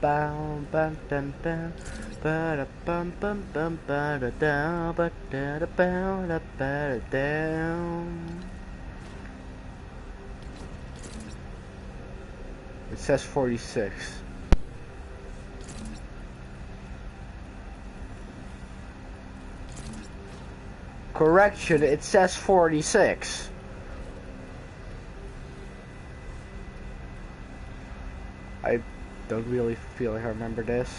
bum bum dum bum ba bum bum bum ba da down ba da da bow da ba da down. It says 46. Correction, it says 46. I don't really feel like I remember this.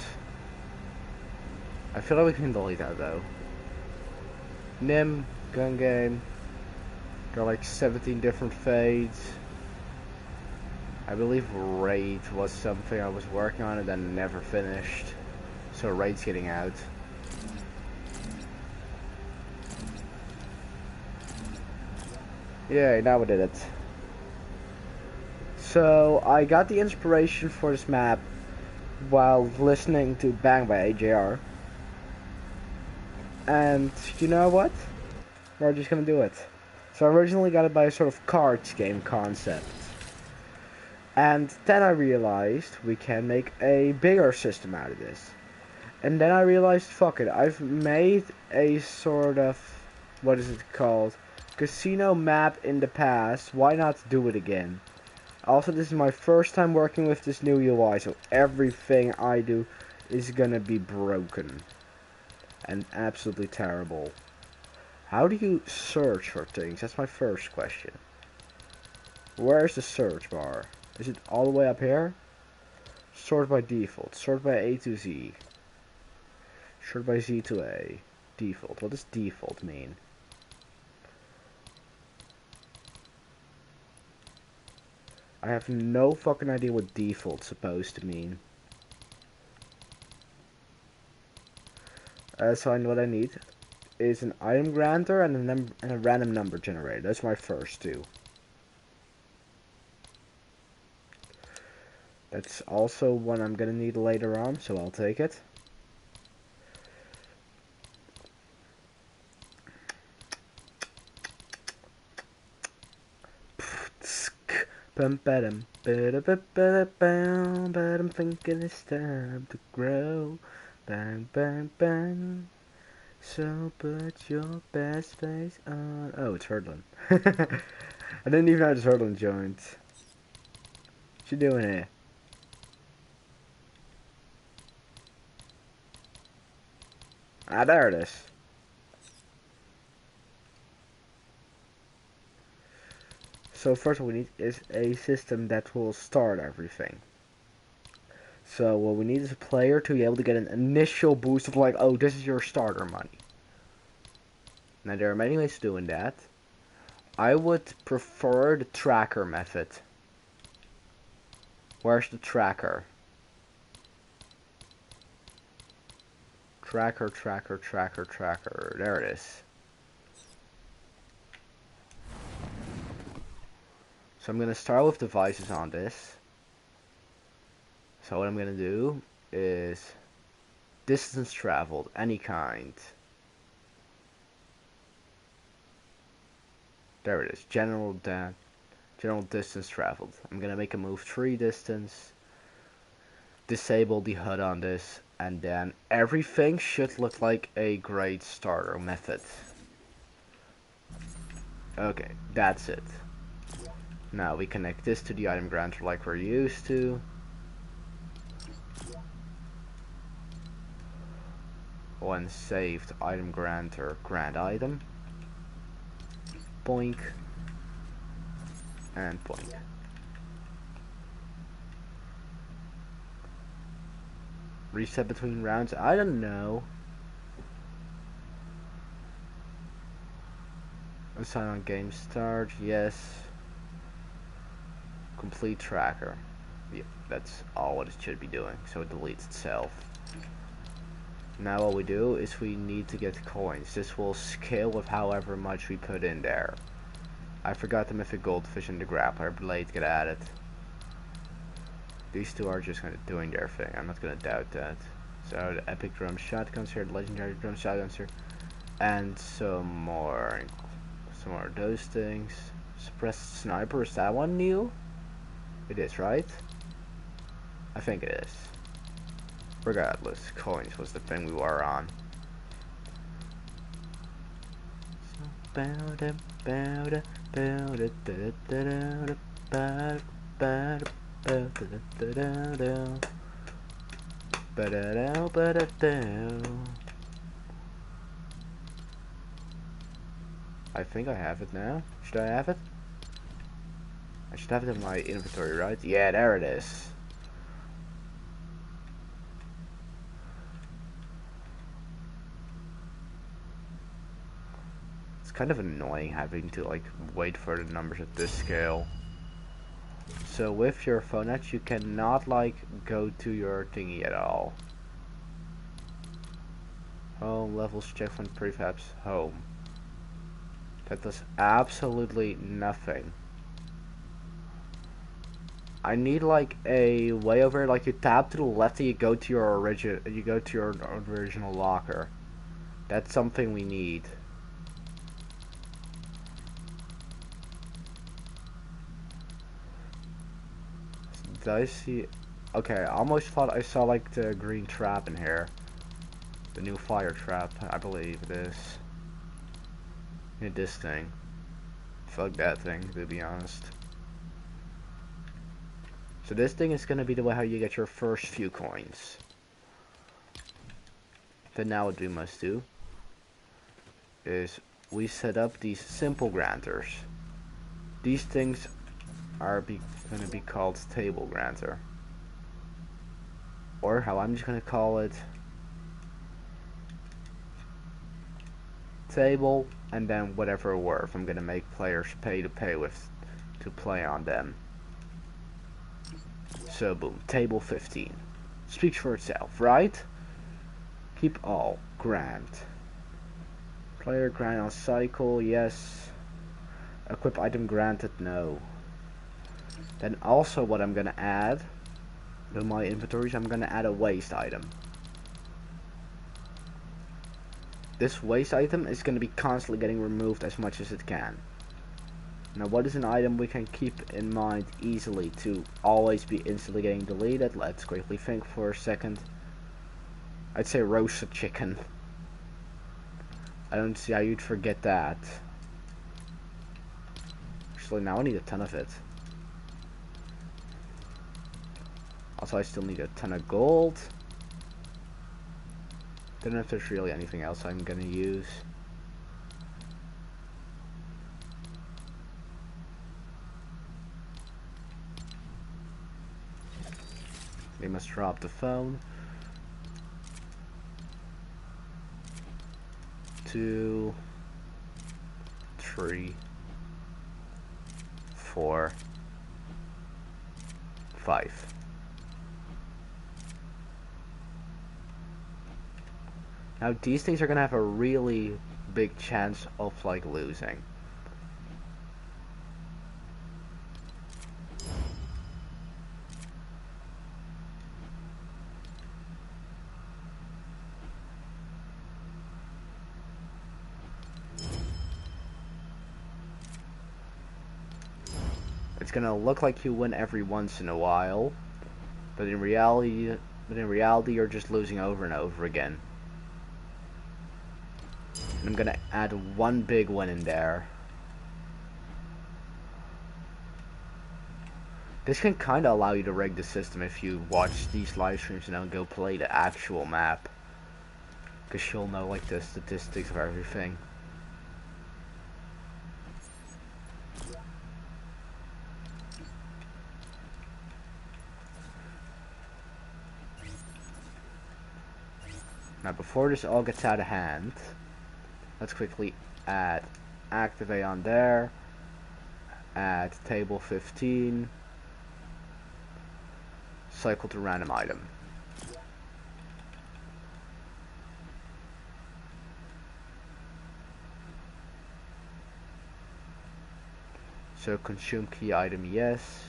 I feel like we can delete that though. Nim, gun game. There are like 17 different fades. I believe raid was something I was working on and then never finished. So raid's getting out. Yeah, now we did it. So I got the inspiration for this map while listening to Bang by AJR. And you know what? We're just gonna do it. So I originally got it by a sort of cards game concept. And then I realized we can make a bigger system out of this. And then I realized, fuck it, I've made a sort of, what is it called? Casino map in the past, why not do it again? Also, this is my first time working with this new UI, so everything I do is gonna be broken. And absolutely terrible. How do you search for things? That's my first question. Where's the search bar? Is it all the way up here? Sort by default. Sort by A to Z. Sort by Z to A. Default. What does default mean? I have no fucking idea what default's supposed to mean. So I know what I need is an item granter and a random number generator. That's my first two. That's also one I'm gonna need later on, so I'll take it. But I'm thinking it's time to grow. Bang, bang, bang. So put your best face on. Oh, it's Hurdlin. I didn't even know this Hurdlin joined. What you doing here? Ah, there it is. So first what we need is a system that will start everything. So what we need is a player to be able to get an initial boost of like, oh, this is your starter money. Now there are many ways of doing that. I would prefer the tracker method. Where's the tracker? Tracker, tracker, tracker, tracker. There it is. So I'm going to start with devices on this. So what I'm going to do is distance traveled, any kind. There it is, general distance traveled. I'm going to make a move 3 distance, disable the HUD on this, and then everything should look like a great starter method. Okay, that's it. Now we connect this to the item granter like we're used to. When saved, item granter, grant item. Boink. And boink. Reset between rounds, I don't know. Assign on game start, yes. Complete tracker. Yep, that's all what it should be doing, so it deletes itself. Now what we do is we need to get coins. This will scale with however much we put in there. I forgot the mythic goldfish and the grappler blade get added. These two are just doing their thing. I'm not gonna doubt that. So the epic drum shotguns here, the legendary drum shotguns here, and some more of those things. Suppressed sniper, is that one new? It is, right? I think it is. Regardless, coins was the thing we were on. I think I have it now. Should I have it? I should have it in my inventory, right? Yeah, there it is. It's kind of annoying having to like wait for the numbers at this scale. So with your phone app, you cannot like go to your thingy at all. Home, levels, check from prefabs, home. That does absolutely nothing. I need like a way over, like you tap to the left and you go to your original locker. That's something we need. Did I see? Okay, I almost thought I saw like the green trap in here. The new fire trap, I believe it is. This thing. Fuck that thing, to be honest. So this thing is gonna be the way how you get your first few coins. Then now what we must do is we set up these simple granters. These things are gonna be called table granter. Or how I'm just gonna call it, table, and then whatever worth I'm gonna make players pay to play on them. So boom, table 15. Speaks for itself, right? Keep all, grant. Player grant on cycle, yes. Equip item granted, no. Then also what I'm gonna add in my inventories, I'm gonna add a waste item. This waste item is gonna be constantly getting removed as much as it can. Now what is an item we can keep in mind easily to always be instantly getting deleted? Let's quickly think for a second. I'd say roasted chicken. I don't see how you'd forget that. Actually now I need a ton of it. Also I still need a ton of gold. Don't know if there's really anything else I'm gonna use. We must drop the phone. 2, 3, 4, 5. Now these things are gonna have a really big chance of like losing. It's gonna look like you win every once in a while, but in reality you're just losing over and over again. And I'm gonna add one big win in there. This can kinda allow you to rig the system if you watch these live streams and then go play the actual map. Cause you'll know like the statistics of everything. Now before this all gets out of hand, let's quickly add activate on there, add table 15, cycle to random item. So consume key item, yes.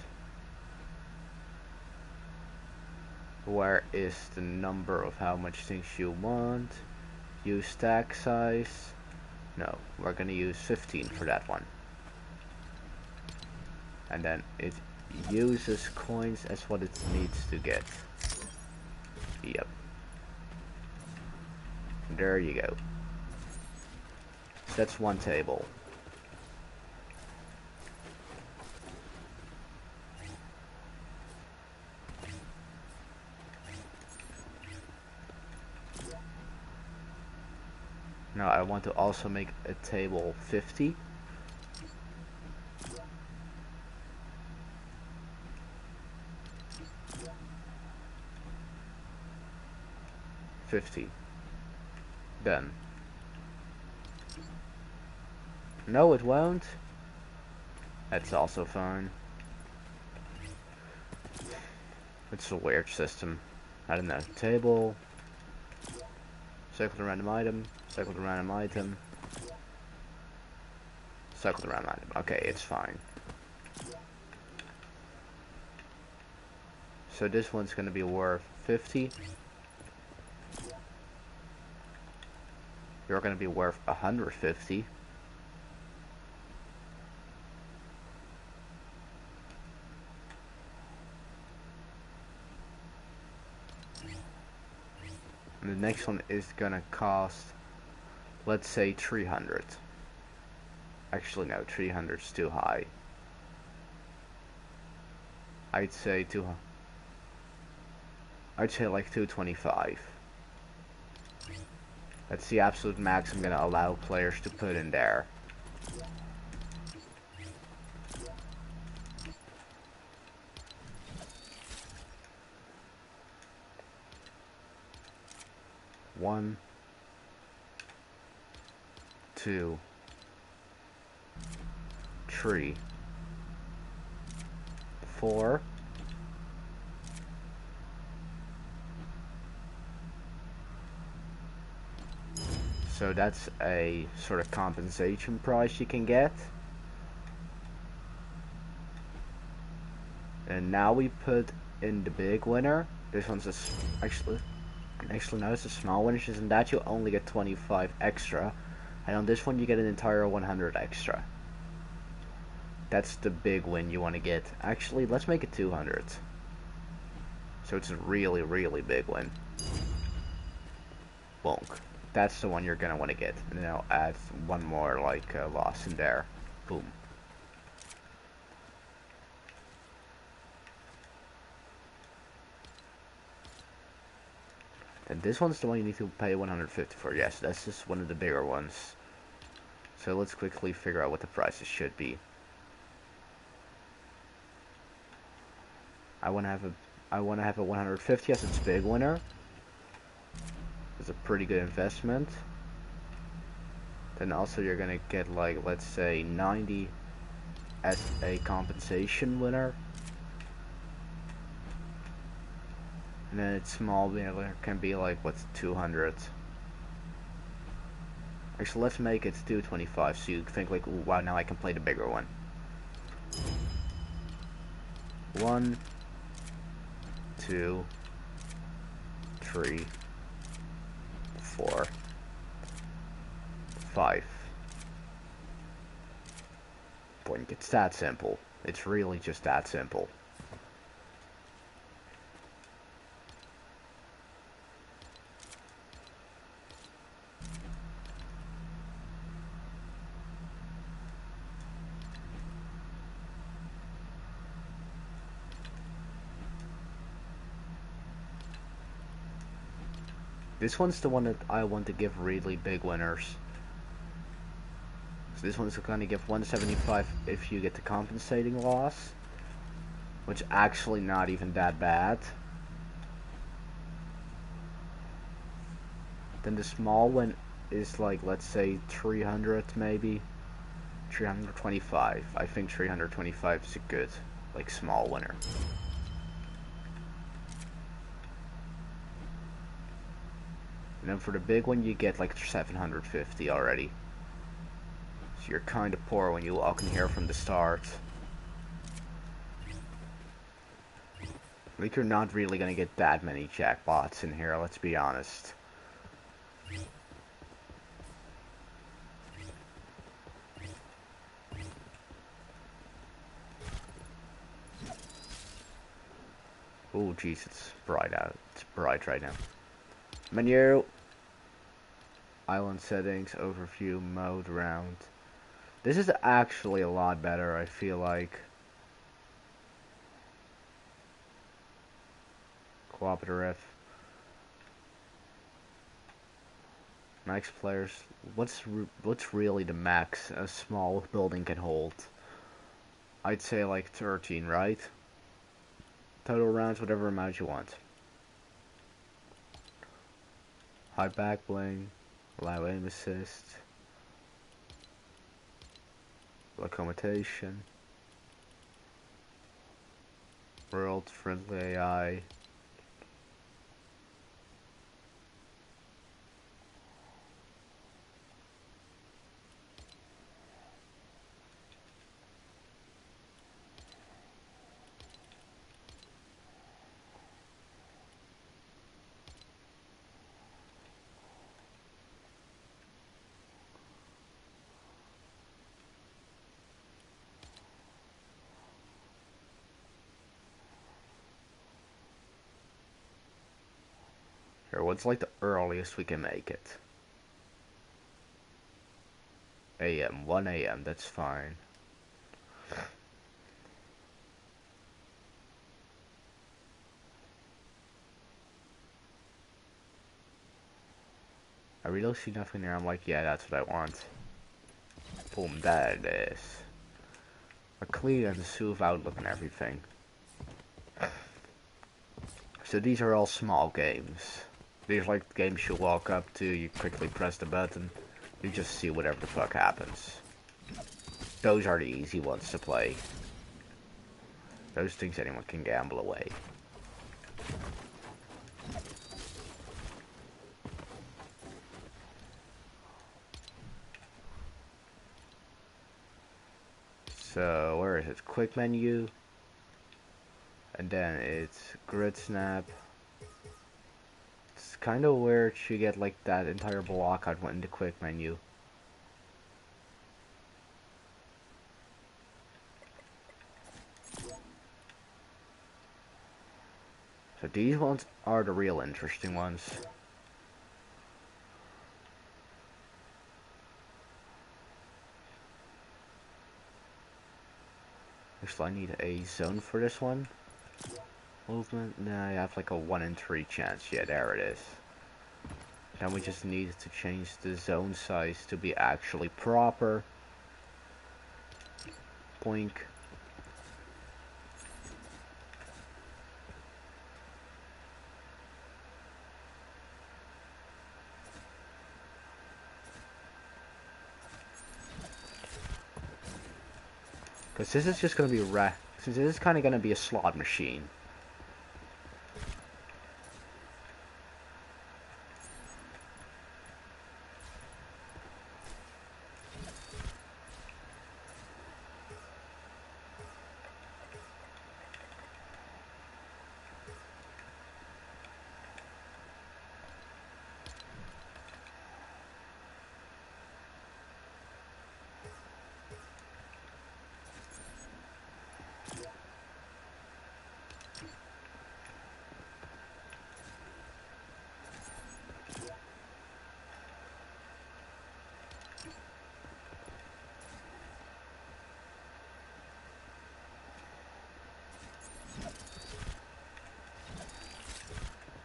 Where is the number of how much things you want? Use stack size. No, we're gonna use 15 for that one. And then it uses coins as what it needs to get. Yep. There you go. So that's one table. Now I want to also make a table 50. Done. No, it won't. That's also fine. It's a weird system. I don't know. Table. Circle the random item. Circle the random item. Circle the random item. Okay, it's fine. So this one's gonna be worth 50. You're gonna be worth 150. And the next one is gonna cost, let's say 300. Actually no, 300 is too high. I'd say like 225. That's the absolute max I'm gonna allow players to put in there. One, 2, 3, 4. So that's a sort of compensation price you can get. And now we put in the big winner. This one's actually no, it's a small winner. And that you only get 25 extra. And on this one you get an entire 100 extra. That's the big win you want to get. Actually, let's make it 200. So it's a really, really big win. Bonk. That's the one you're gonna want to get. And then I'll add one more like loss in there. Boom. And this one's the one you need to pay 150 for. Yes, that's just one of the bigger ones. So let's quickly figure out what the prices should be. I want to have a 150 as its big winner. It's a pretty good investment. Then also you're gonna get like, let's say 90 as a compensation winner. And then its small winner can be like, what's 200? Actually, let's make it 225 so you think like, ooh, wow, now I can play the bigger one. 1, 2, 3, 4, 5. Boink, it's that simple. It's really just that simple. This one's the one that I want to give really big winners. So this one's going to give 175 if you get the compensating loss, which actually not even that bad. Then the small one is like, let's say 300 maybe. 325. I think 325 is a good, like, small winner. And then for the big one, you get like 750 already. So you're kind of poor when you walk in here from the start. Like, you're not really gonna get that many jackpots in here, let's be honest. Oh jeez, it's bright out. It's bright right now. Menu. Island settings, overview, mode, round. This is actually a lot better, I feel like. Cooperative. Max players. What's really the max a small building can hold? I'd say like 13, right? Total rounds, whatever amount you want. High back bling. Allow aim assist. Locomotion. World friendly AI. Here, what's like the earliest we can make it? AM, 1 AM, that's fine. I really see nothing there. I'm like, yeah, that's what I want. Boom, there it is. A clean and smooth outlook and everything. So these are all small games. These are like games you walk up to, you quickly press the button, you just see whatever the fuck happens. Those are the easy ones to play. Those things anyone can gamble away. So, where is it? Quick menu. And then it's grid snap. It's kind of weird you get like that entire block out in the quick menu. So these ones are the real interesting ones. Actually, I need a zone for this one. Movement, nah, I have like a 1 in 3 chance. Yeah, there it is. Then we just need to change the zone size to be actually proper. Boink. Because this is just going to be since this is kind of going to be a slot machine.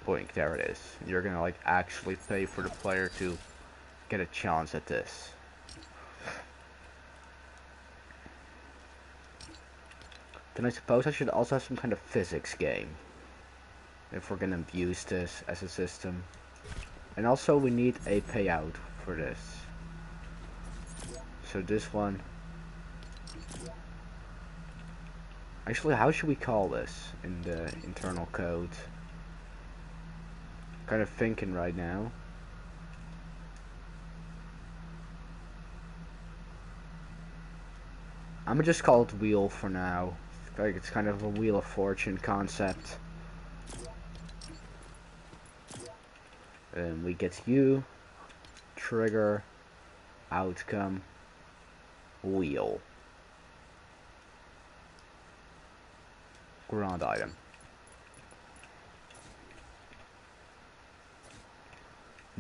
Boink, there it is. You're going to like actually pay for the player to get a chance at this. Then I suppose I should also have some kind of physics game, if we're gonna use this as a system. And also we need a payout for this. So this one... Actually, how should we call this in the internal code? Kind of thinking right now. I'm gonna just call it wheel for now. Like it's kind of a Wheel of Fortune concept. And we get you, trigger, outcome, wheel. Ground item.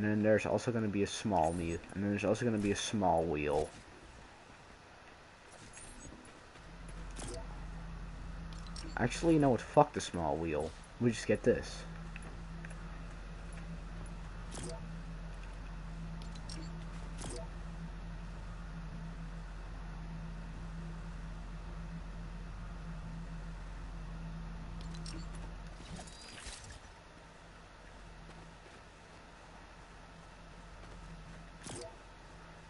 And then there's also going to be a small wheel. And then there's also going to be a small wheel. Actually, you know what? Fuck the small wheel. We just get this.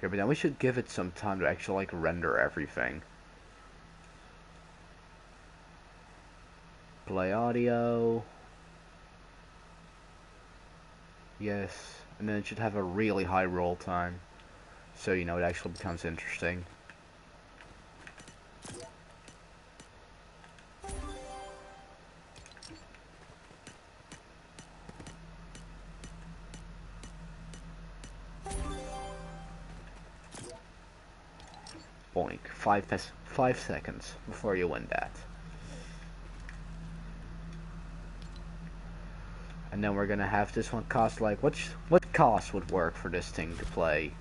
Yeah, but then we should give it some time to actually, like, render everything. Play audio. Yes. And then it should have a really high roll time. So, you know, it actually becomes interesting. Boink. 5 seconds before you win that. And then we're gonna have this one cost, like, what cost would work for this thing to play?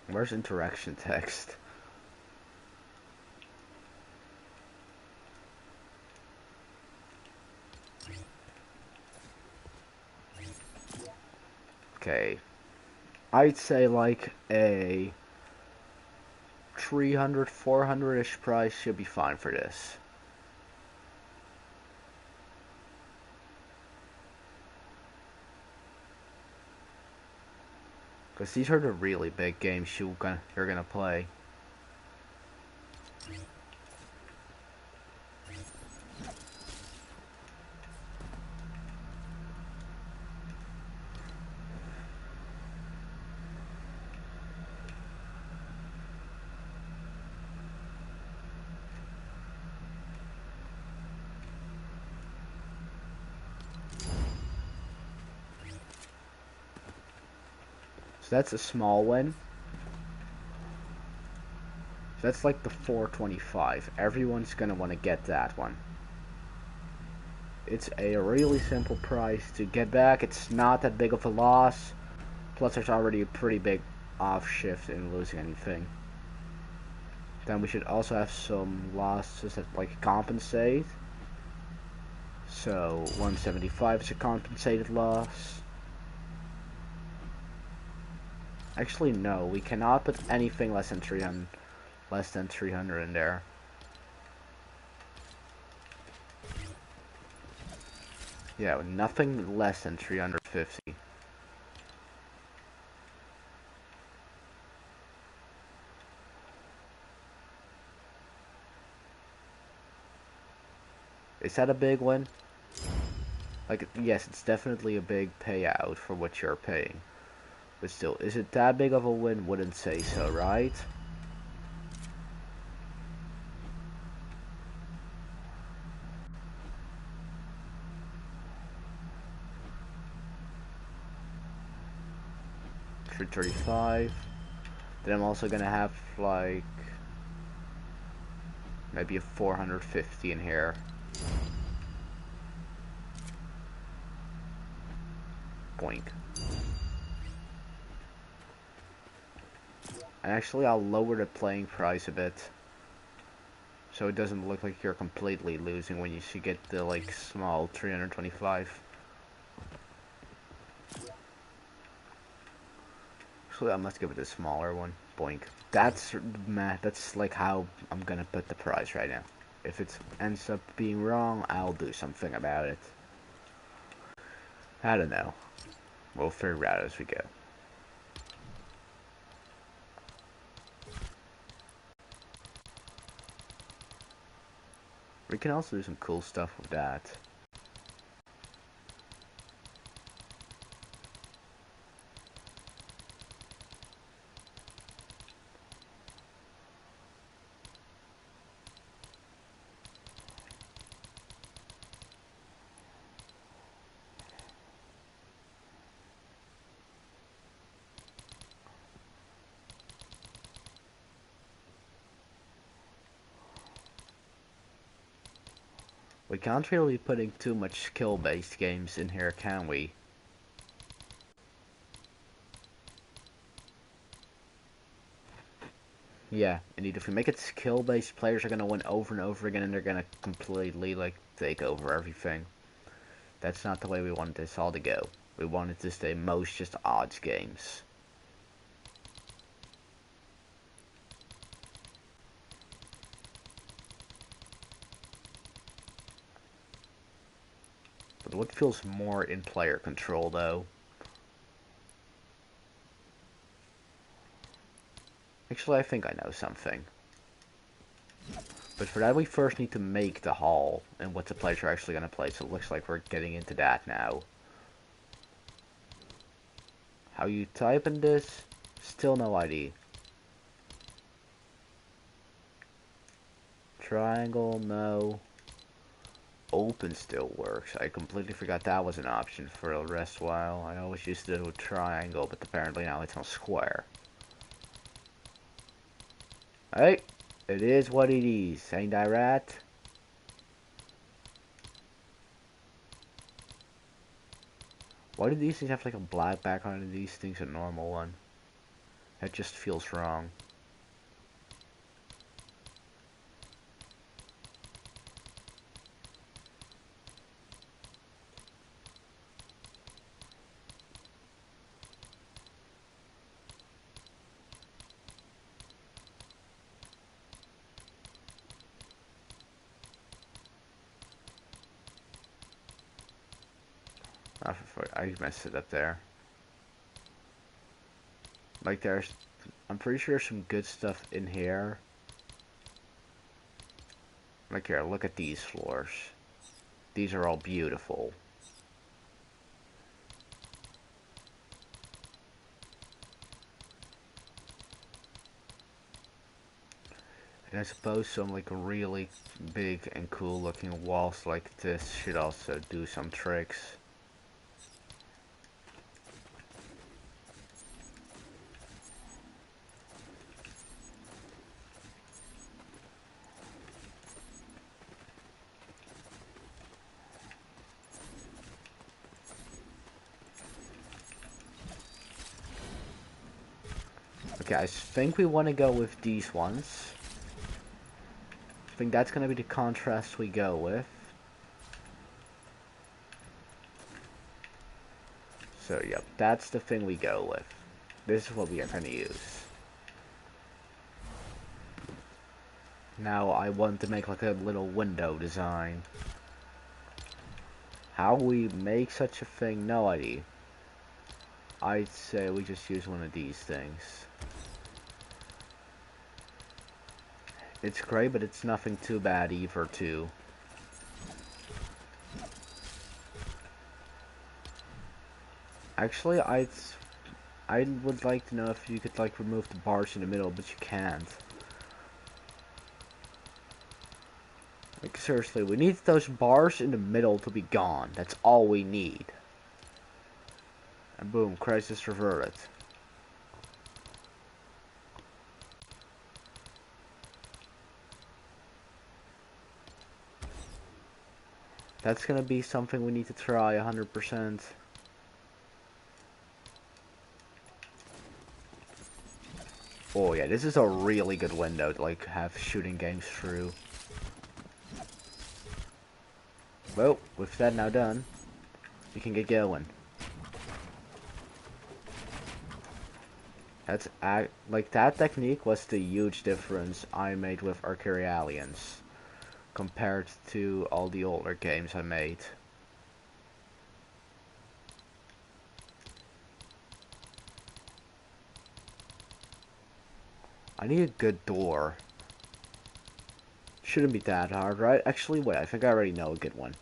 Where's interaction text? Okay. I'd say like a 300, 400-ish price should be fine for this. Because these are the really big games you're gonna play. So that's a small one. So that's like the 425. Everyone's gonna want to get that one. It's a really simple price to get back. It's not that big of a loss. Plus, there's already a pretty big off shift in losing anything. Then we should also have some losses that like compensate. So 175 is a compensated loss. Actually, no, we cannot put anything less than 300 in there. Yeah, nothing less than 350. Is that a big one? Like, yes, it's definitely a big payout for what you're paying. But still, is it that big of a win? Wouldn't say so, right? $335. Then I'm also gonna have, like, maybe a 450 in here. Boink. And actually, I'll lower the playing price a bit. So it doesn't look like you're completely losing when you should get the, like, small 325. Actually, I must give it a smaller one. Boink. That's like how I'm gonna put the price right now. If it ends up being wrong, I'll do something about it. I don't know. We'll figure it out as we go. We can also do some cool stuff with that. We can't really be putting too much skill-based games in here, can we? Yeah, indeed. If we make it skill-based, players are gonna win over and over again, and they're gonna completely, like, take over everything. That's not the way we wanted this all to go. We wanted to stay most just odds games. But what feels more in player control, though? Actually, I think I know something. But for that, we first need to make the hall and what the players are actually going to play. So it looks like we're getting into that now. How you type in this? Still no idea. Triangle, no. Open still works. I completely forgot that was an option for a rest while. I always used to do a triangle, but apparently now it's on square. Hey, it is what it is. Ain't I right? Why do these things have like a black background and these things a normal one? That just feels wrong. I messed it up there. Like I'm pretty sure there's some good stuff in here. Like here, look at these floors. These are all beautiful. And I suppose some like really big and cool looking walls like this should also do some tricks. Okay, I think we want to go with these ones. I think that's going to be the contrast we go with. So, yep, that's the thing we go with. This is what we are going to use. Now, I want to make like a little window design. How we make such a thing, no idea. I'd say we just use one of these things. It's great, but it's nothing too bad either, too. Actually, I would like to know if you could, like, remove the bars in the middle, but you can't. Like, seriously, we need those bars in the middle to be gone. That's all we need. And boom, crisis reverted. That's gonna be something we need to try 100%. Oh yeah, this is a really good window to like have shooting games through. Well, with that now done, we can get going. That's like that technique was the huge difference I made with Arcaria Aliens compared to all the older games I made. I need a good door. Shouldn't be that hard, right? Actually, wait, I think I already know a good one.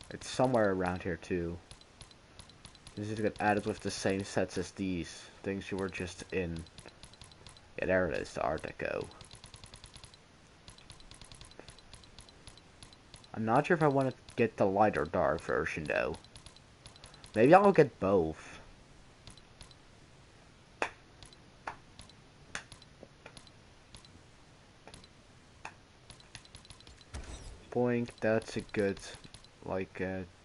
It's somewhere around here, too. This is get added with the same sets as these things you were just in. Yeah, there it is, the Art Deco. I'm not sure if I want to get the light or dark version, though. Maybe I'll get both. Boink, that's a good, like,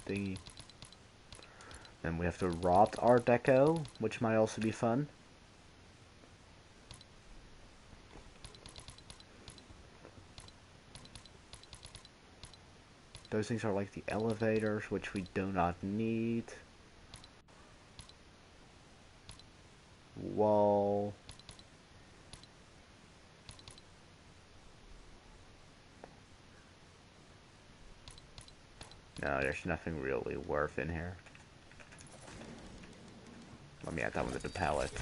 thingy. Then we have the rot art deco, which might also be fun. Those things are like the elevators, which we do not need. Wall. No, there's nothing really worth in here. Let me add that one to the palette.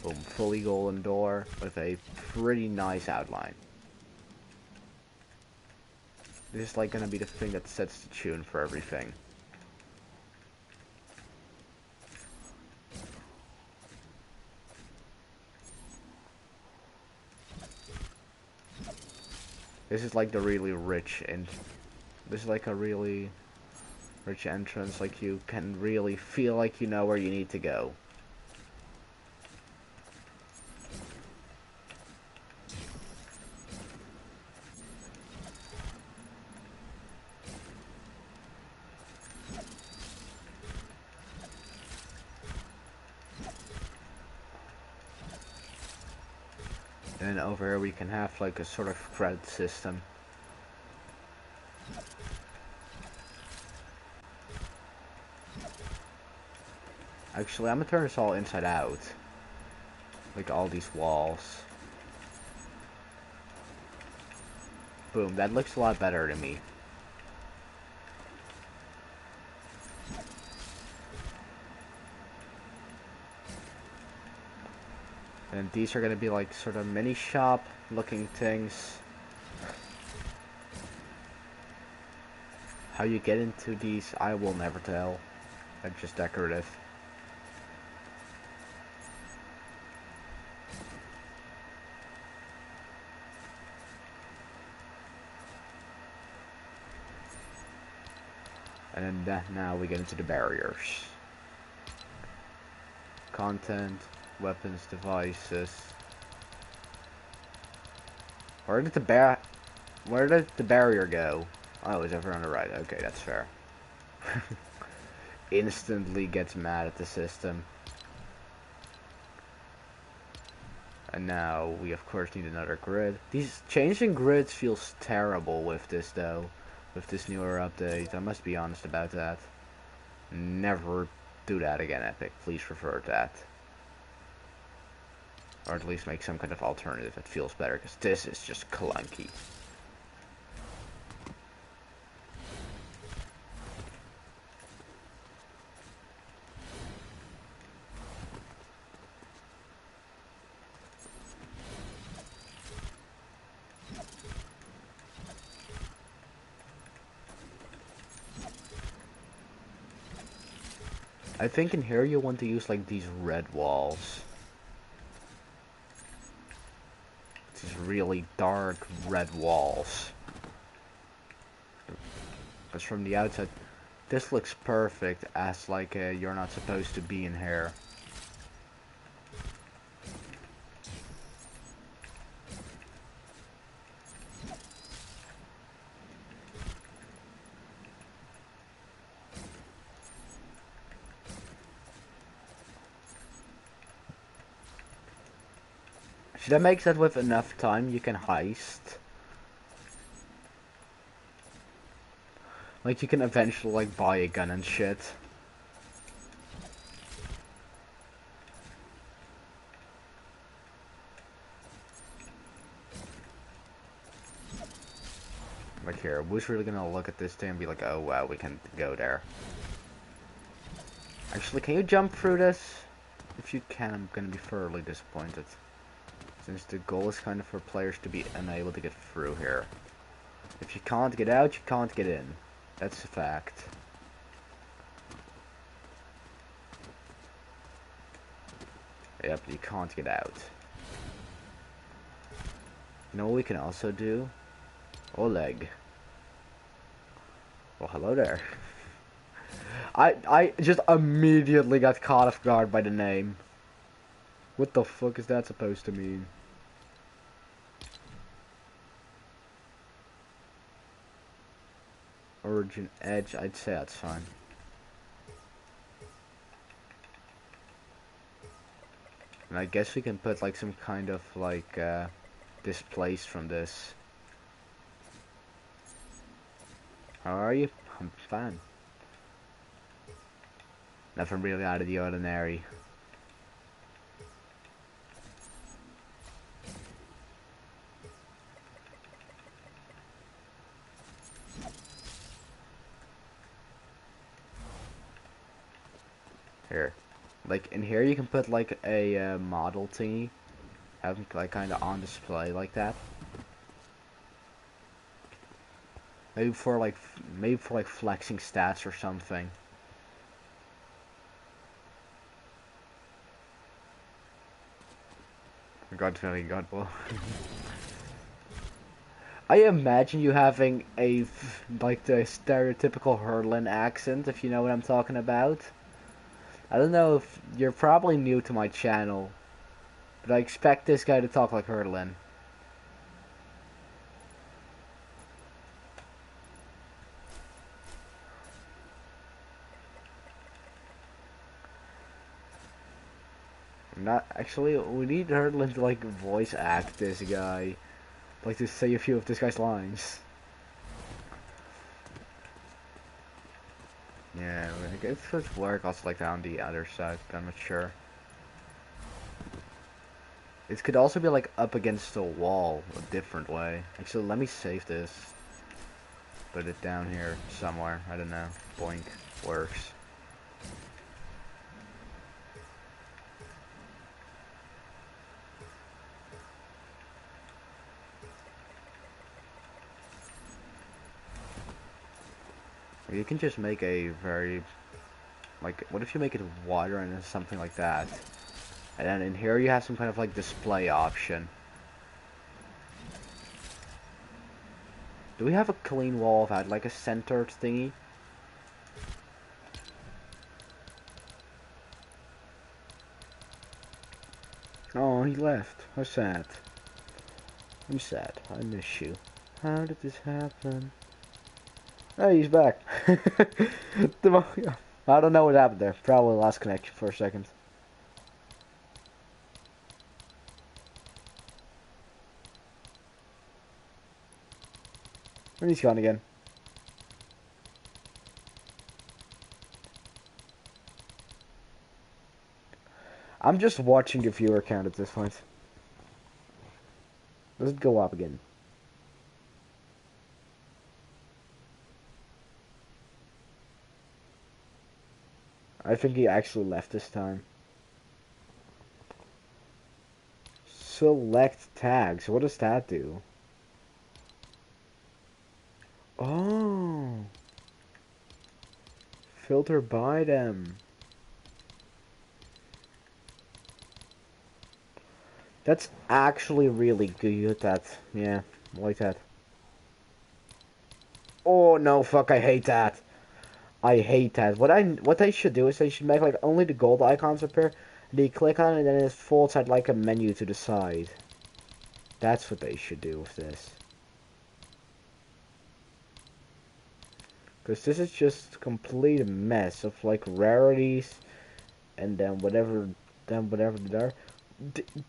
Boom, fully golden door with a pretty nice outline. This is like gonna be the thing that sets the tune for everything. This is like the really rich, and this is like a really rich entrance. Like you can really feel like you know where you need to go. And then over here we can have like a sort of credit system. Actually, I'm gonna turn this all inside out. Like all these walls. Boom, that looks a lot better to me. And these are gonna be like sort of mini shop looking things. How you get into these, I will never tell. They're just decorative. And then now we get into the barriers. Content, weapons, devices. Where did the barrier go? Oh, it's over on the right. Okay, that's fair. Instantly gets mad at the system. And now we of course need another grid. These changing grids feels terrible with this though. With this newer update. I must be honest about that. Never do that again, Epic. Please revert that. Or at least make some kind of alternative that feels better, because this is just clunky. I think in here you want to use like these red walls. These really dark red walls. Because from the outside, this looks perfect as like you're not supposed to be in here. So that makes that with enough time you can heist. Like you can eventually like buy a gun and shit. Like here, who's really gonna look at this thing and be like, oh wow, we can go there. Actually, can you jump through this? If you can, I'm gonna be thoroughly disappointed. Since the goal is kind of for players to be unable to get through here. If you can't get out, you can't get in. That's a fact. Yep, you can't get out. You know what we can also do? Oleg. Well, hello there. I just immediately got caught off guard by the name. What the fuck is that supposed to mean? origin edge, I'd say that's fine. And I guess we can put like some kind of like displace from this. How are you? I'm fine. Nothing really out of the ordinary. Here. Like in here you can put like a model thingy. Have them like kinda on display like that. Maybe for like flexing stats or something. God, really, God, well. I imagine you having a like the stereotypical Hurlin accent, if you know what I'm talking about. I don't know if you're probably new to my channel, but I expect this guy to talk like Hurlin. Not actually. We need Hurlin to like voice act this guy, like to say a few of this guy's lines. Yeah, I guess it could work also like on the other side, but I'm not sure. It could also be like up against the wall a different way. Actually, let me save this. Put it down here somewhere. I don't know. Boink. Works. You can just make a very, like, what if you make it water and something like that? And then in here you have some kind of like display option. Do we have a clean wall that like a centered thingy? Oh, he left. How sad. I'm sad. I miss you. How did this happen? Hey, he's back. I don't know what happened there. Probably lost connection for a second. And he's gone again. I'm just watching the viewer count at this point. Does it go up again? I think he actually left this time. Select tags. What does that do? Oh. Filter by them. That's actually really good, that. Yeah, I like that. Oh, no, fuck, I hate that. I hate that. What they should do is they should make, like, only the gold icons appear. And you click on it, and then it folds out, like, a menu to the side. That's what they should do with this. Because this is just a complete mess of, like, rarities. And then whatever there are.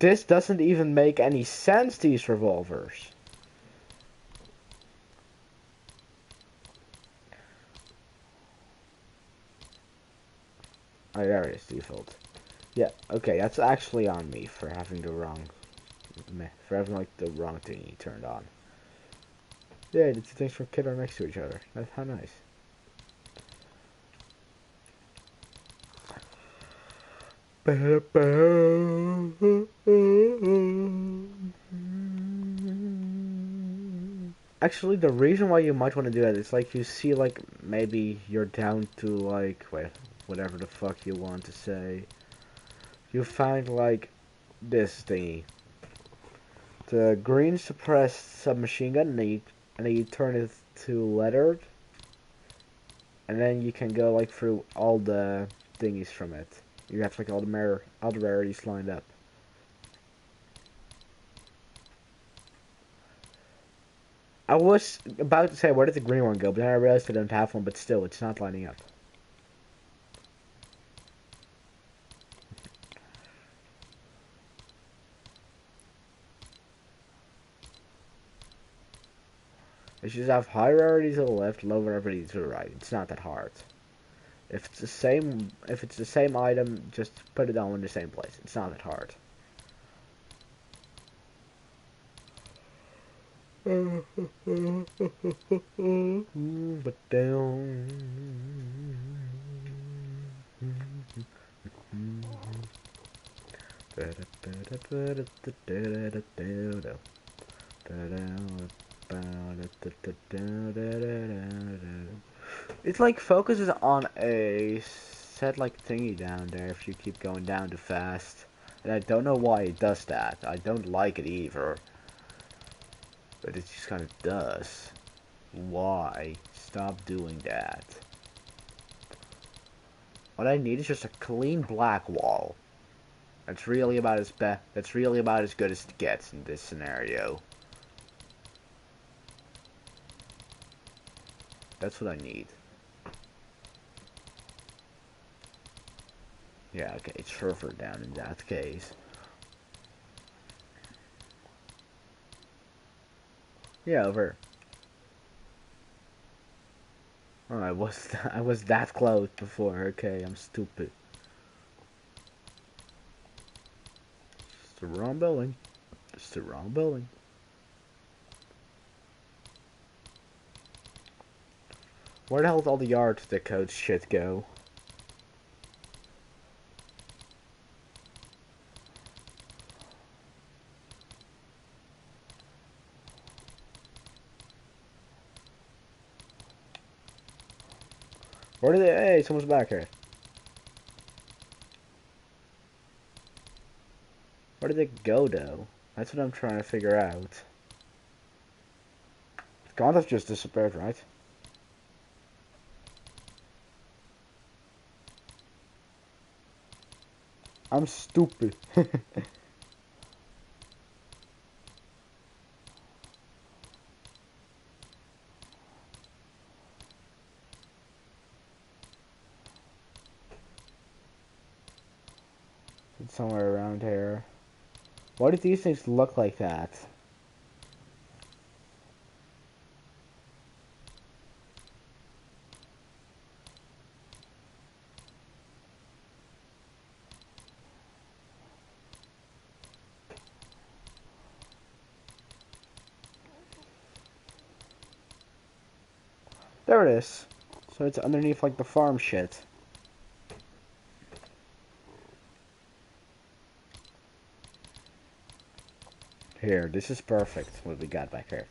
This doesn't even make any sense, these revolvers. Oh, there it is, default. Yeah, okay, that's actually on me for having the wrong... For having, like, the wrong thingy turned on. Yeah, the two things from Kid are next to each other. That's how nice. Actually, the reason why you might want to do that is like you see like maybe you're down to like whatever the fuck you want to say. You find like this thingy. The green suppressed submachine gun and then you turn it to lettered. And then you can go like through all the thingies from it. You have like all the rarities lined up. I was about to say, where did the green one go? But then I realized I don't have one, but still, it's not lining up. It should have high rarity to the left, low rarity to the right. It's not that hard. If it's the same item, just put it all in the same place. It's not that hard. But down. It like focuses on a set like thingy down there if you keep going down too fast. And I don't know why it does that. I don't like it either. But it just kind of does. Why? Stop doing that. What I need is just a clean black wall. That's really about as good as it gets in this scenario. That's what I need. Yeah, okay, it's further down in that case. Yeah, over. Oh, I was that close before. Okay, I'm stupid. It's the wrong building. It's the wrong building. Where the hell did all the art decode shit go? Where did they? Hey, someone's back here. Where did they go, though? That's what I'm trying to figure out. Contact just disappeared, right? I'm stupid. It's somewhere around here. Why did these things look like that? There it is. So it's underneath like the farm shit. Here, this is perfect. What we got back here.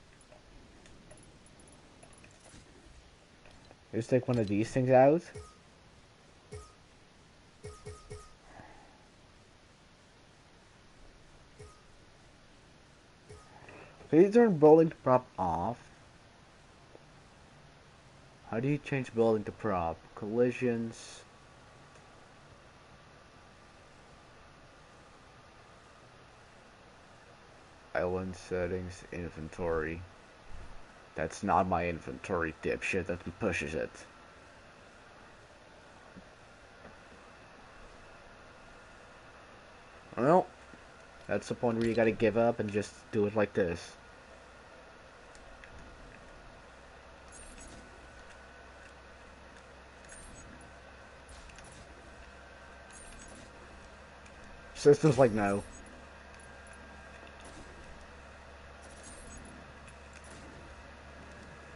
Let's take one of these things out. Can you turn building to prop off? How do you change building to prop? Collisions. Island settings, inventory. That's not my inventory, dipshit. That pushes it. Well, that's the point where you gotta give up and just do it like this. System's like, no.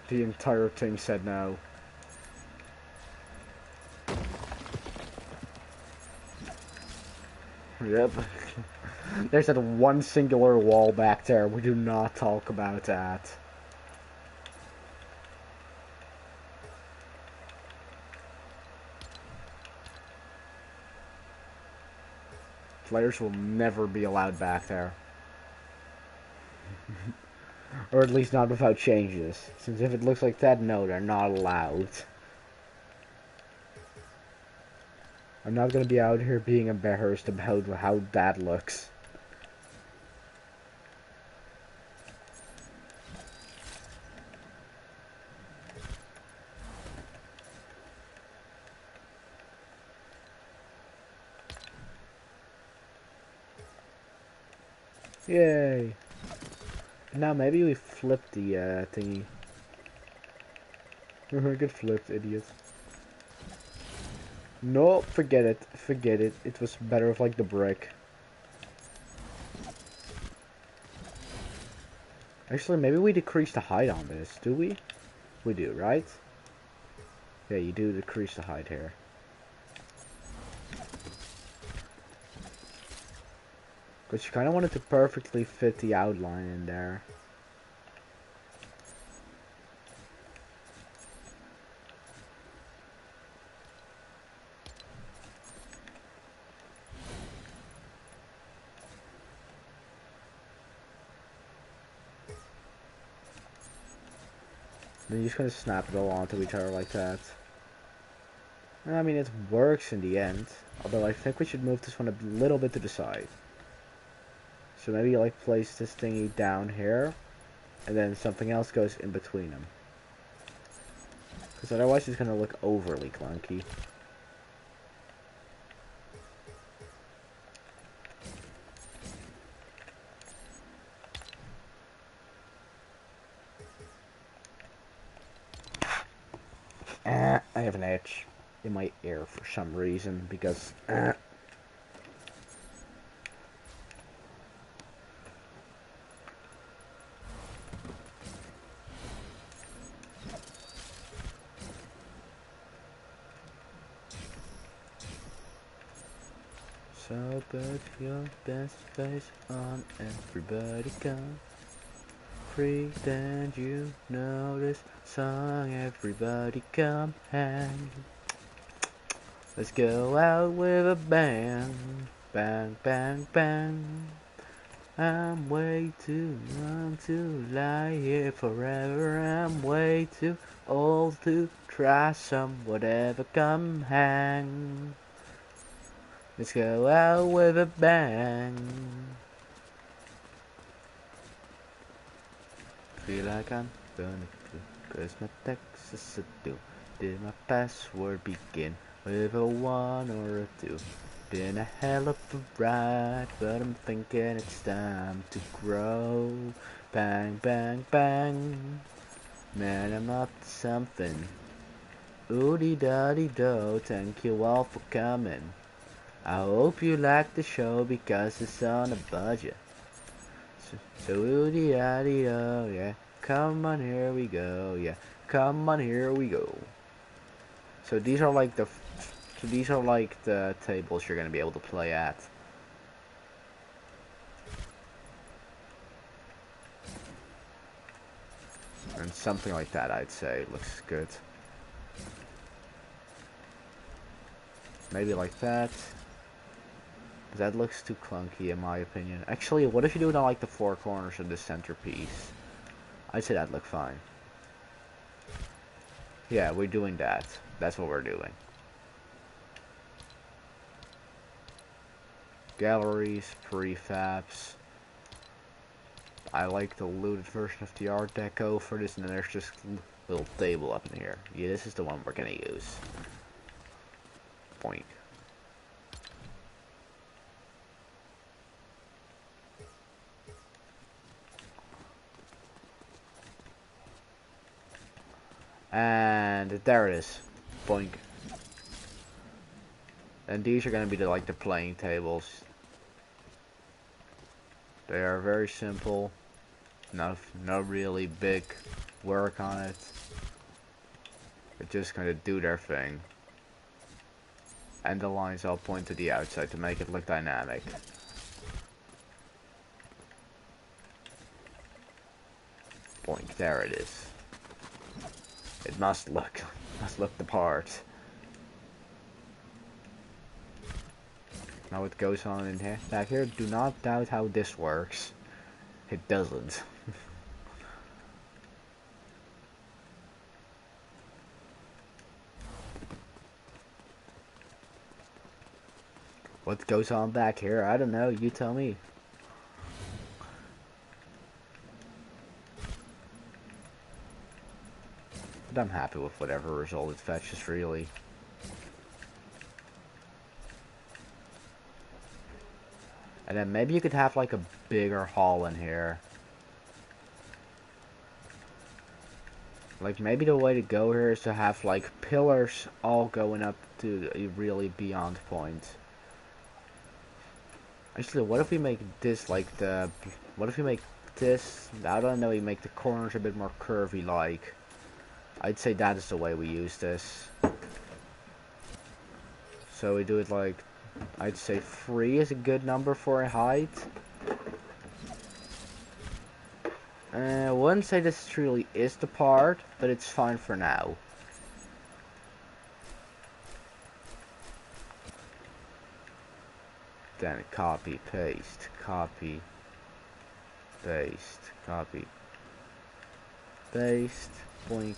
The entire thing said no. Yep. There's that one singular wall back there. We do not talk about that. Players will never be allowed back there. Or at least not without changes. Since if it looks like that, no, they're not allowed. I'm not gonna be out here being embarrassed about how that looks. Yay. Now maybe we flip the thingy. Get flipped, idiot. No, forget it. Forget it. It was better with like the brick. Actually, maybe we decrease the height on this. Do we? We do, right? Yeah, you do decrease the height here. Because you kind of want it to perfectly fit the outline in there. Then you're just gonna snap it all onto each other like that. And I mean, it works in the end. Although I think we should move this one a little bit to the side. So maybe like place this thingy down here. And then something else goes in between them. Because otherwise it's gonna look overly clunky. I have an itch in my ear for some reason because so put your best face on, everybody come. Pretend you know this song, everybody come hang. Let's go out with a bang, bang, bang, bang. I'm way too young to lie here forever. I'm way too old to try some whatever, come hang. Let's go out with a bang. Feel like I'm gonna do, 'cause my Texas do. Did my password begin with a 1 or a 2? Been a hell of a ride, but I'm thinking it's time to grow. Bang, bang, bang. Man, I'm up to something. Oodie-doddy-do, thank you all for coming. I hope you like the show because it's on a budget. So oodie-doddy-do, yeah. Come on, here we go, yeah. Come on, here we go. So these are like the tables you're gonna be able to play at. And something like that, I'd say, looks good. Maybe like that. That looks too clunky in my opinion. Actually, what if you do it on like the 4 corners of the centerpiece? I'd say that'd look fine. Yeah, we're doing that. That's what we're doing. Galleries, prefabs. I like the looted version of the Art Deco for this, and then there's just a little table up in here. Yeah, this is the one we're gonna use. Point. And there it is. Boink. And these are gonna be the playing tables. They are very simple. No really big work on it. They're just gonna do their thing. And the lines all point to the outside to make it look dynamic. Boink, there it is. It must look the part. Now it goes on in here. Now here, do not doubt how this works. It doesn't. What goes on back here? I don't know, you tell me. But I'm happy with whatever result it fetches, really. And then maybe you could have like a bigger hall in here. Like maybe the way to go here is to have like pillars all going up to a really beyond point. Actually, what if we make this like the... What if we make this... I don't know, we make the corners a bit more curvy like. I'd say that is the way we use this. So we do it like... I'd say 3 is a good number for a height. I wouldn't say this truly is the part, but it's fine for now. Then copy, paste, copy, paste, copy, paste, blink.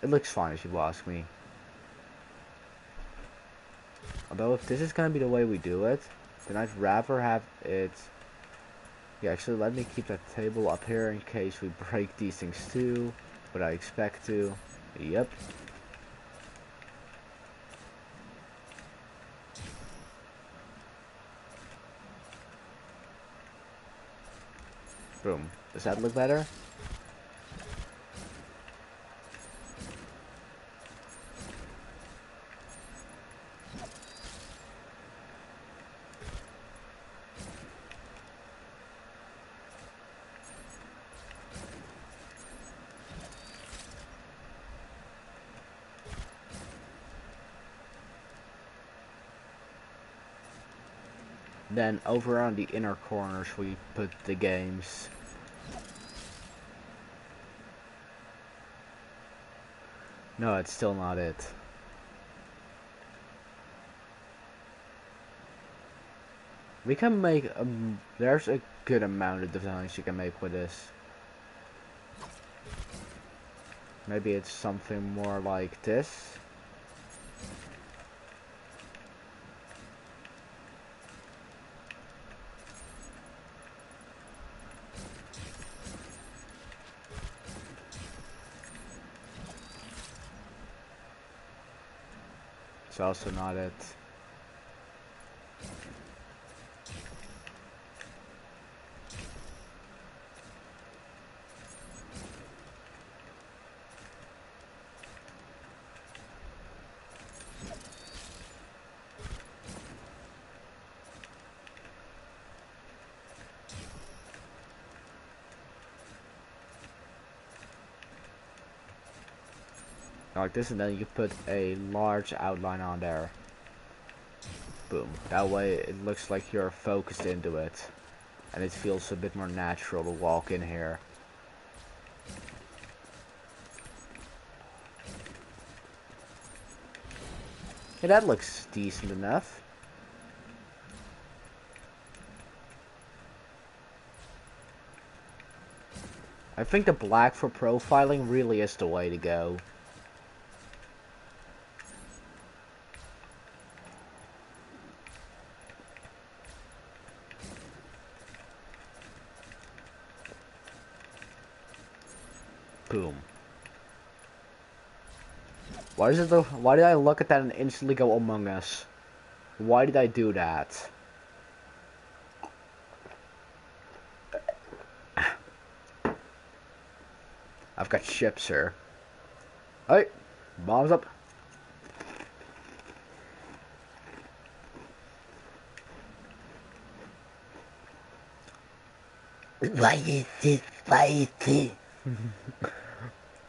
It looks fine if you ask me. Although if this is gonna be the way we do it, then I'd rather have it... Yeah, actually let me keep that table up here in case we break these things too. But I expect to. Yep. Boom. Does that look better? Then over on the inner corners we put the games. No, it's still not it. We can make there's a good amount of designs you can make with this. Maybe it's something more like this. It's also not it. Like this, and then you put a large outline on there. Boom. That way it looks like you're focused into it. And it feels a bit more natural to walk in here. Yeah, that looks decent enough. I think the black for profiling really is the way to go. Boom. Why did I look at that and instantly go Among Us? Why did I do that? I've got ships here. Hey, bombs up. Why is this spicy?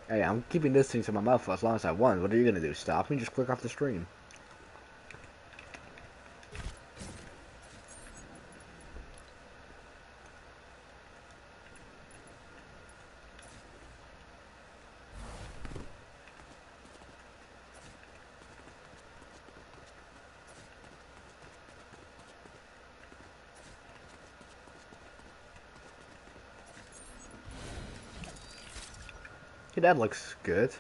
Hey, I'm keeping this thing to my mouth for as long as I want. What are you gonna do? Stop me? Just click off the stream. Okay, that looks good.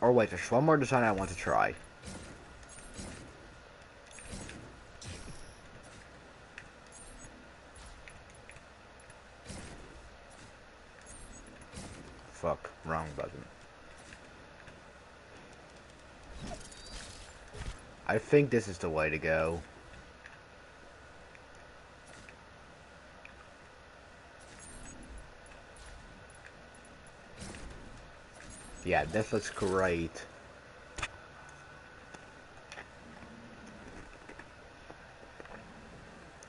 Or wait, there's one more design I want to try. Fuck, wrong button. I think this is the way to go. Yeah, this looks great.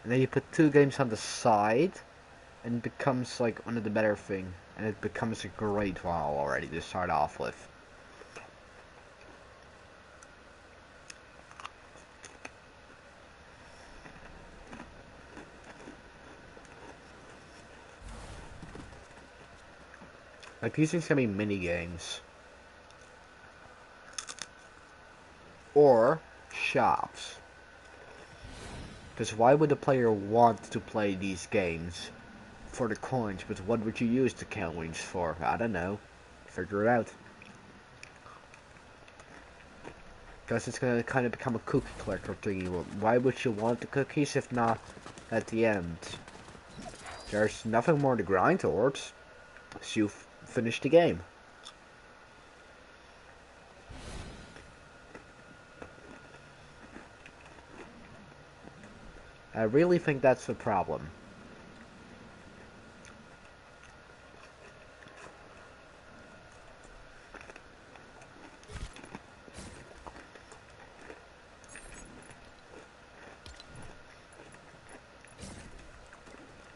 And then you put 2 games on the side, and it becomes like one of the better thing. And it becomes a great file already to start off with. Like, these things can be mini games. Or shops. Because why would the player want to play these games? For the coins, but what would you use the coins for? I don't know. Figure it out. Because it's gonna kind of become a cookie collector thingy. Why would you want the cookies if not at the end? There's nothing more to grind towards. So you finish the game. I really think that's the problem.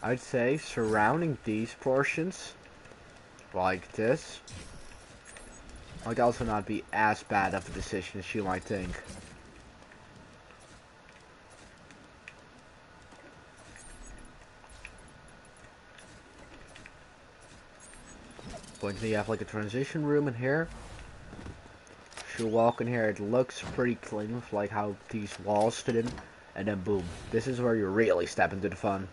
I'd say surrounding these portions, like this, might also not be as bad of a decision as you might think. But you have like a transition room in here. You walk in here, it looks pretty clean with like how these walls fit in, and then boom, this is where you really step into the fun.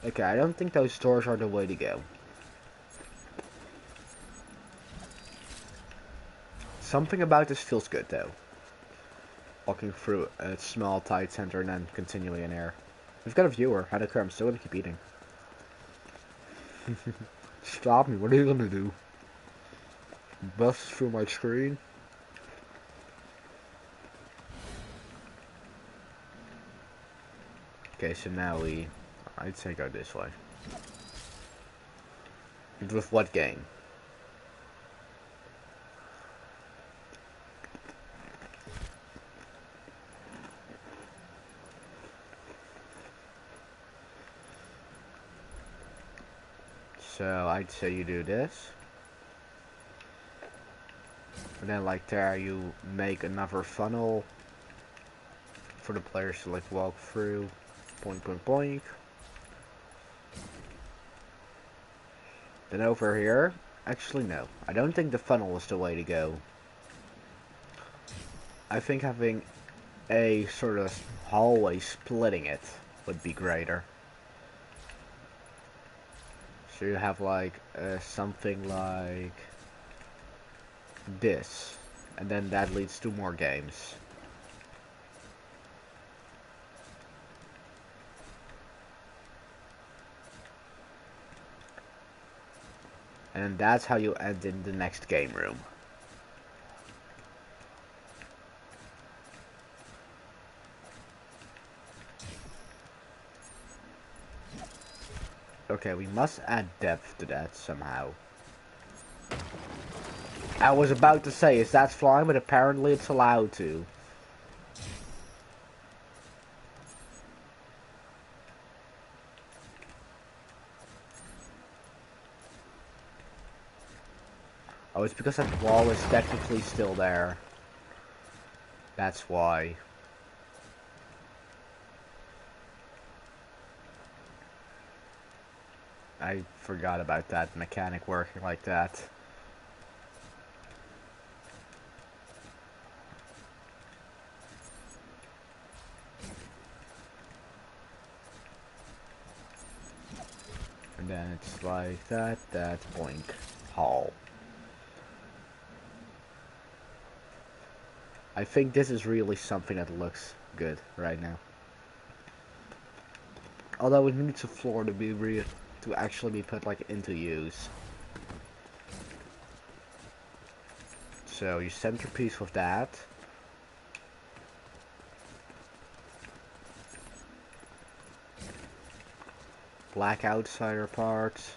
Okay, I don't think those doors are the way to go. Something about this feels good though. Walking through a small tight center and then continuing in air. We've got a viewer. I don't care, I'm still gonna keep eating. Stop me, what are you gonna do? Bust through my screen? Okay, so now I'd say go this way. With what game? So I'd say you do this. And then like there you make another funnel for the players to like walk through. Boink, boink, boink. Then over here, actually no, I don't think the funnel is the way to go. I think having a sort of hallway splitting it would be greater. So you have like something like this, and then that leads to more games. And that's how you end in the next game room. Okay, we must add depth to that somehow. I was about to say, is that flying? But apparently it's allowed to. Oh, it's because that wall is technically still there. That's why. I forgot about that mechanic working like that. And then it's like that, boink, hall. I think this is really something that looks good right now. Although it needs a floor to be to actually be put like into use. So you centerpiece with that. Black outsider parts.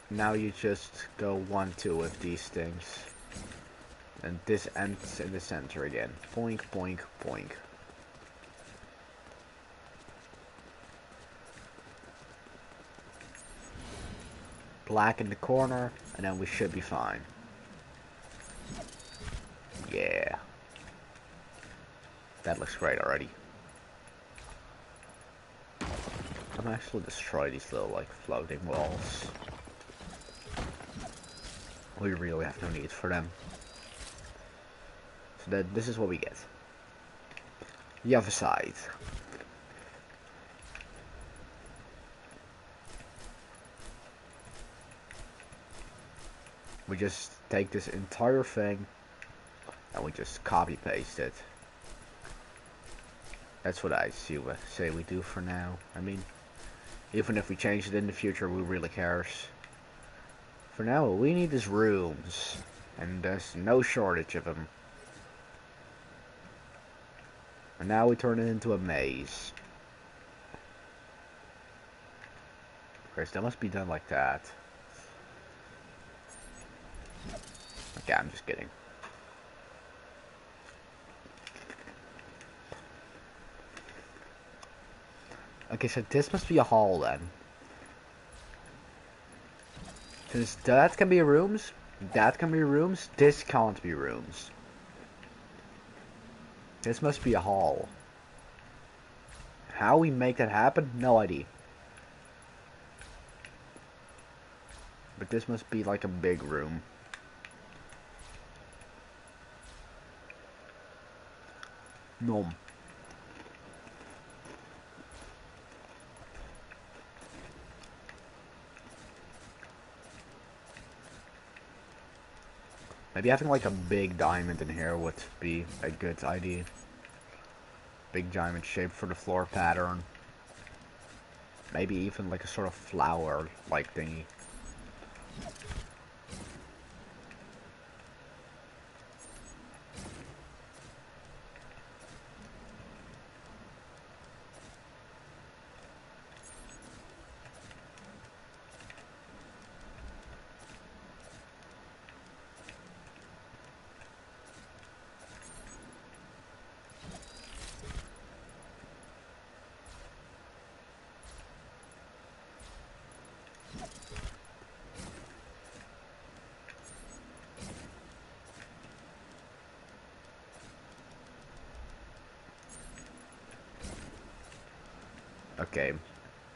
Now you just go 1-2 with these things. And this ends in the center again. Boink, boink, boink. Black in the corner, and then we should be fine. Yeah. That looks great already. I'm gonna actually destroy these little, like, floating walls. We really have no need for them. So that this is what we get. The other side. We just take this entire thing and we just copy paste it. That's what I say we do for now. I mean, even if we change it in the future, who really cares? For now, what we need is rooms, and there's no shortage of them. And now we turn it into a maze. Chris, that must be done like that. Okay, I'm just kidding. Okay, so this must be a hall then. Since that can be rooms, that can be rooms, this can't be rooms. This must be a hall. How we make that happen? No idea. But this must be like a big room. Nom. Maybe having like a big diamond in here would be a good idea. Big diamond shape for the floor pattern. Maybe even like a sort of flower-like thingy. Okay,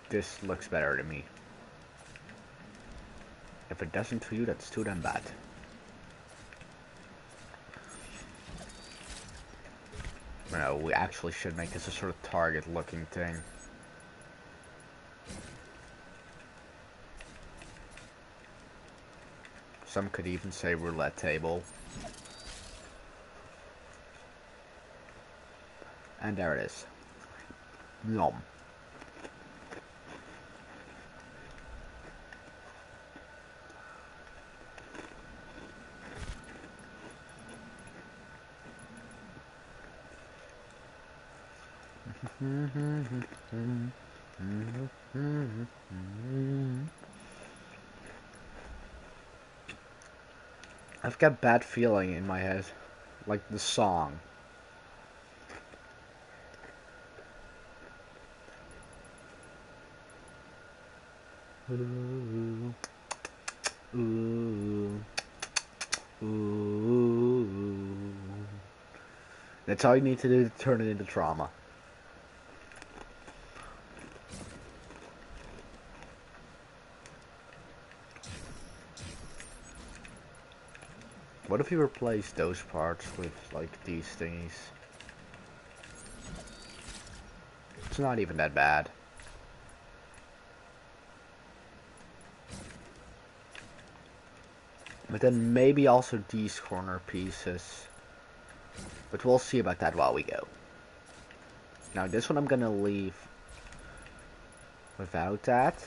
this looks better to me. If it doesn't to you, that's too damn bad. No, we actually should make this a sort of target-looking thing. Some could even say roulette table. And there it is. Nom. I've got bad feeling in my head, like the song. Ooh, ooh, ooh. That's all you need to do to turn it into trauma. What if you replace those parts with, like, these thingies? It's not even that bad. But then maybe also these corner pieces. But we'll see about that while we go. Now this one I'm gonna leave without that.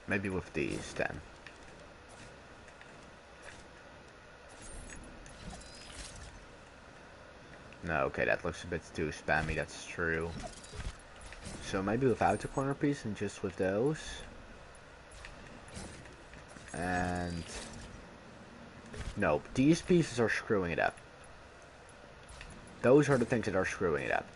Maybe with these then. No, okay, that looks a bit too spammy, that's true. So maybe without the corner piece and just with those. And... no, these pieces are screwing it up. Those are the things that are screwing it up.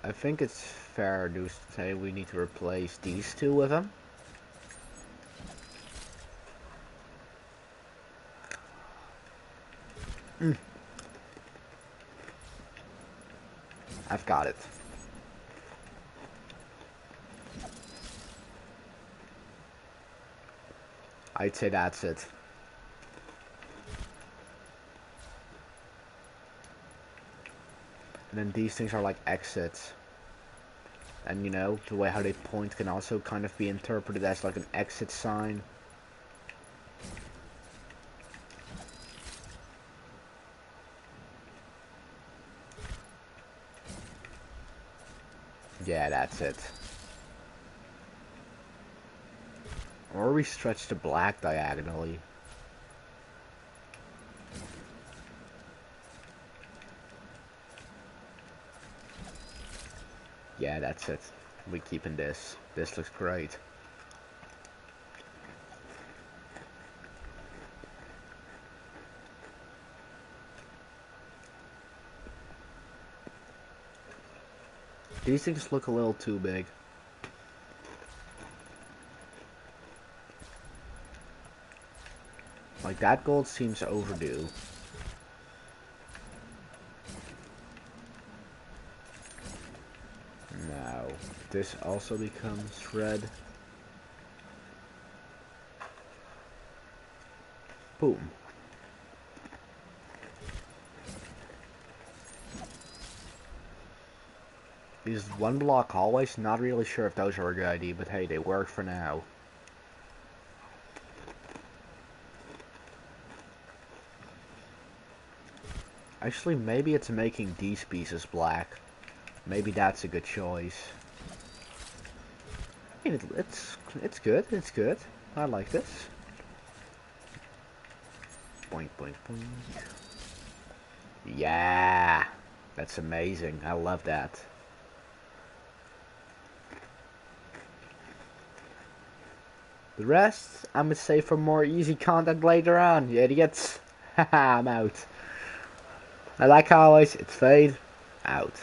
I think it's fair to say we need to replace these two with them. I've got it. I'd say that's it. And then these things are like exits. And you know, the way how they point can also kind of be interpreted as like an exit sign. Yeah, that's it. Or we stretch the black diagonally. Yeah, that's it. We're keeping this. This looks great. These things look a little too big. Like, that gold seems overdue. Now, this also becomes red. Boom. These one block hallways, not really sure if those are a good idea, but hey, they work for now. Actually, maybe it's making these pieces black. Maybe that's a good choice. I mean, it's good. It's good. I like this. Boink, boink, boink. Yeah, that's amazing. I love that. The rest, I'm gonna save for more easy content later on, you idiots. Haha, I'm out. And like always, it's fade out.